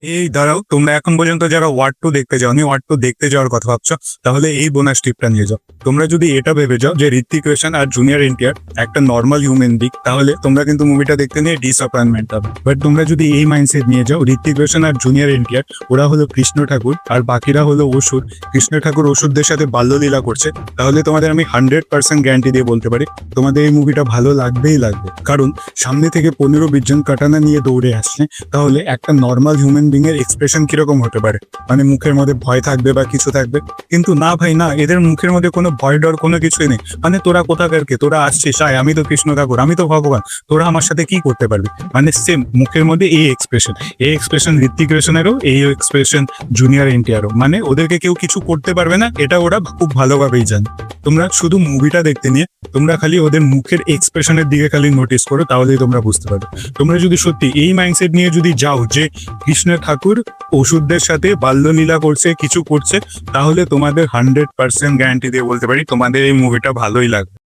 এই দাঁড়াও, তোমরা এখন পর্যন্ত যারা ওয়ার্ড টু দেখতে যাওনি, ওয়ার্ড টু দেখতে যাওয়ার কথা ভাবছো, তাহলে এই বোনাস টিপটা নিয়ে যাও। তোমরা যদি এটা ভেবে যাও যে ঋত্বিক রোশন আর জুনিয়র এনটিআর একটা নর্মাল হিউম্যান বিং, তাহলে তোমরা কিন্তু মুভিটা দেখতে নিয়ে ডিসঅ্যাপয়েন্টমেন্ট হবে। বাট তোমরা যদি এই মাইন্ডসেট নিয়ে যাও ঋত্বিক রোশন আর জুনিয়র এনটিআর ওরা হলো কৃষ্ণ ঠাকুর আর বাকিরা হলো অসুর, কৃষ্ণ ঠাকুর অসুরদের সাথে বাল্যলীলা করছে, তাহলে তোমাদের আমি 100% গ্যারান্টি দিয়ে বলতে পারি তোমাদের এই মুভিটা ভালো লাগবেই লাগবে। কারণ সামনে থেকে 15-20 জন কাটানা নিয়ে দৌড়ে আসছে, তাহলে একটা নর্মাল হিউম্যান বিং এর এক্সপ্রেশন কিরকম হতে পারে? মানে মুখের মধ্যে ভয় থাকবে বা কিছু থাকবে, কিন্তু না ভাই না, এদের মুখের মধ্যে কোনো ভয় ডর কোনো কিছুই নেই। মানে তোরা কোথাকার কে, তোরা আসছিস, আয়, আমি তো কৃষ্ণ ঠাকুর, আমি তো ভগবান, তোরা আমার সাথে কি করতে পারবি? মানে সেম মুখের মধ্যে এই এক্সপ্রেশন ঋত্বিক রোশনেরও, এই এক্সপ্রেশন জুনিয়র এনটিআরও। মানে ওদেরকে কেউ কিছু করতে পারবে না, এটা ওরা খুব ভালোভাবেই জানে। তোমরা শুধু মুভিটা দেখতে নিয়ে তোমরা খালি ওদের মুখের এক্সপ্রেশনের দিকে খালি নোটিস করো, তাহলেই তোমরা বুঝতে পারবে। তোমরা যদি সত্যি এই মাইন্ডসেট নিয়ে যদি যাও যে কৃষ্ণ ঠাকুর ওষুধদের সাথে বাল্যলীলা করছে, কিছু করছে, তাহলে তোমাদের 100% গ্যারান্টি দিয়ে বলতে পারি তোমাদের এই মুভিটা ভালোই লাগবে।